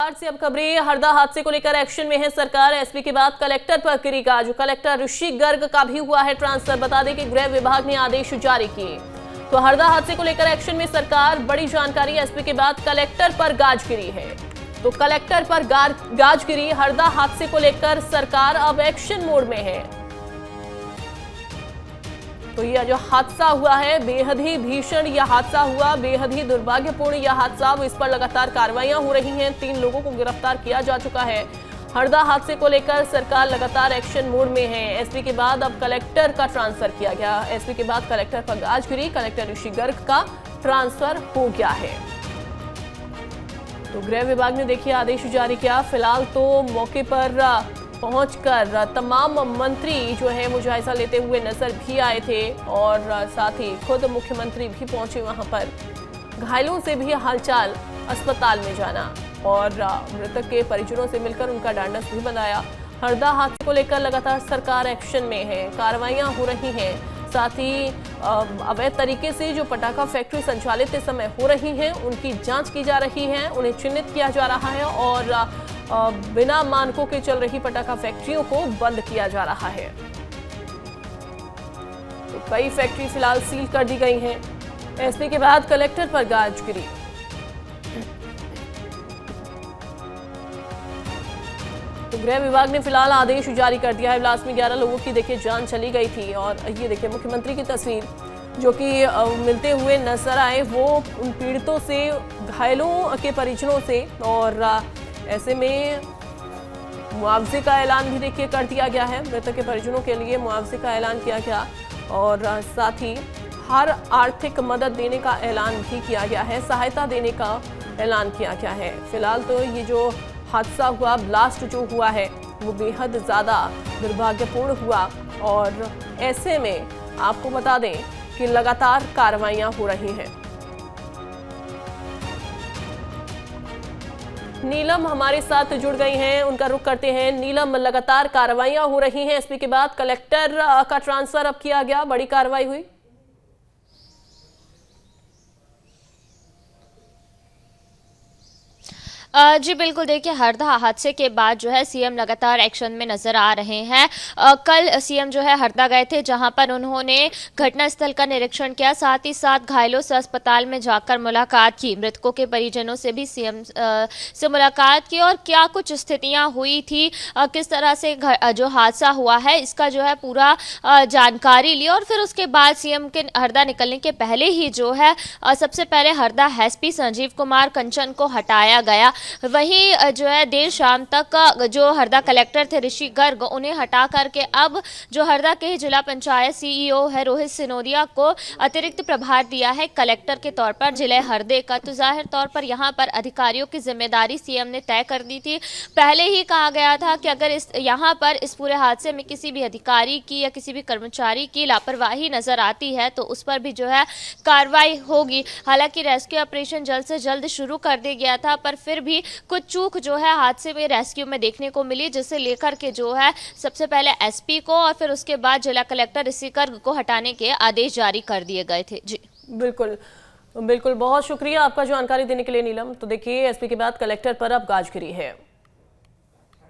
हरिद्वार से अब खबरें। हरदा हादसे को लेकर एक्शन में है सरकार। एसपी के बाद कलेक्टर पर गिरी गाज। कलेक्टर ऋषि गर्ग का भी हुआ है ट्रांसफर। बता दें कि गृह विभाग ने आदेश जारी किए। तो हरदा हादसे को लेकर एक्शन में सरकार। बड़ी जानकारी। एसपी के बाद कलेक्टर पर गाज गिरी है। तो कलेक्टर पर गाज गिरी। हरदा हादसे को लेकर सरकार अब एक्शन मोड में है। तो यह जो हादसा हुआ है, बेहद ही भीषण यह हादसा हुआ, बेहद ही दुर्भाग्यपूर्ण यह हादसा। इस पर लगातार कार्रवाइयां हो रही हैं। 3 लोगों को गिरफ्तार किया जा चुका है। हरदा हादसे को लेकर सरकार लगातार एक्शन मोड में है। एसपी के बाद अब कलेक्टर का ट्रांसफर किया गया। एसपी के बाद कलेक्टर पर गाज गिरी। कलेक्टर ऋषि गर्ग का ट्रांसफर हो गया है। तो गृह विभाग ने देखिए आदेश जारी किया। फिलहाल तो मौके पर पहुंचकर तमाम मंत्री जो है वो जायजा लेते हुए नजर भी आए थे और साथ ही खुद मुख्यमंत्री भी पहुंचे वहां पर। घायलों से भी हालचाल अस्पताल में जाना और मृतक के परिजनों से मिलकर उनका ढांढस भी बंधाया। हरदा हादसे को लेकर लगातार सरकार एक्शन में है। कार्रवाइयां हो रही हैं। साथ ही अवैध तरीके से जो पटाखा फैक्ट्री संचालित इस समय हो रही हैं उनकी जांच की जा रही है। उन्हें चिन्हित किया जा रहा है और बिना मानकों के चल रही पटाखा फैक्ट्रियों को बंद किया जा रहा है। तो कई फैक्ट्री फिलहाल सील कर दी गई हैं। एसपी के बाद कलेक्टर पर गाज गिरी। तो गृह विभाग ने फिलहाल आदेश जारी कर दिया है। इलाज में 11 लोगों की देखिए जान चली गई थी और ये देखिए मुख्यमंत्री की तस्वीर जो कि मिलते हुए नजर आए वो उन पीड़ितों से, घायलों के परिजनों से। और ऐसे में मुआवजे का ऐलान भी देखिए कर दिया गया है। मृतक के परिजनों के लिए मुआवजे का ऐलान किया गया और साथ ही हर आर्थिक मदद देने का ऐलान भी किया गया है। सहायता देने का ऐलान किया गया है। फिलहाल तो ये जो हादसा हुआ, ब्लास्ट जो हुआ है वो बेहद ज़्यादा दुर्भाग्यपूर्ण हुआ और ऐसे में आपको बता दें कि लगातार कार्रवाइयां हो रही हैं। नीलम हमारे साथ जुड़ गई हैं, उनका रुख करते हैं। नीलम, लगातार कार्रवाइयां हो रही हैं। एसपी के बाद कलेक्टर का ट्रांसफर अब किया गया, बड़ी कार्रवाई हुई। जी बिल्कुल, देखिए हरदा हादसे के बाद जो है सीएम लगातार एक्शन में नजर आ रहे हैं। कल सीएम जो है हरदा गए थे जहां पर उन्होंने घटनास्थल का निरीक्षण किया, साथ ही साथ घायलों से अस्पताल में जाकर मुलाकात की, मृतकों के परिजनों से भी सीएम से मुलाकात की और क्या कुछ स्थितियां हुई थी, किस तरह से जो हादसा हुआ है इसका जो है पूरा जानकारी ली। और फिर उसके बाद सीएम के हरदा निकलने के पहले ही जो है सबसे पहले हरदा एसपी संजीव कुमार कंचन को हटाया गया। वहीं जो है देर शाम तक जो हरदा कलेक्टर थे ऋषि गर्ग, उन्हें हटा करके अब जो हरदा के जिला पंचायत सीईओ है रोहित सिनोदिया को अतिरिक्त प्रभार दिया है कलेक्टर के तौर पर जिले हरदे का। तो जाहिर तौर पर यहाँ पर अधिकारियों की जिम्मेदारी सीएम ने तय कर दी थी। पहले ही कहा गया था कि अगर यहाँ पर इस पूरे हादसे में किसी भी अधिकारी की या किसी भी कर्मचारी की लापरवाही नजर आती है तो उस पर भी जो है कार्रवाई होगी। हालांकि रेस्क्यू ऑपरेशन जल्द से जल्द शुरू कर दिया गया था, पर फिर भी कुछ चूक जो है हादसे में रेस्क्यू में देखने को मिली, जिसे लेकर के जो है सबसे पहले एसपी को और फिर उसके बाद जिला कलेक्टर ऋषि गर्ग को हटाने के आदेश जारी कर दिए गए थे। जी बिल्कुल बिल्कुल, बहुत शुक्रिया आपका जानकारी देने के लिए नीलम। तो देखिए एसपी के बाद कलेक्टर पर अब गाज गिरी है।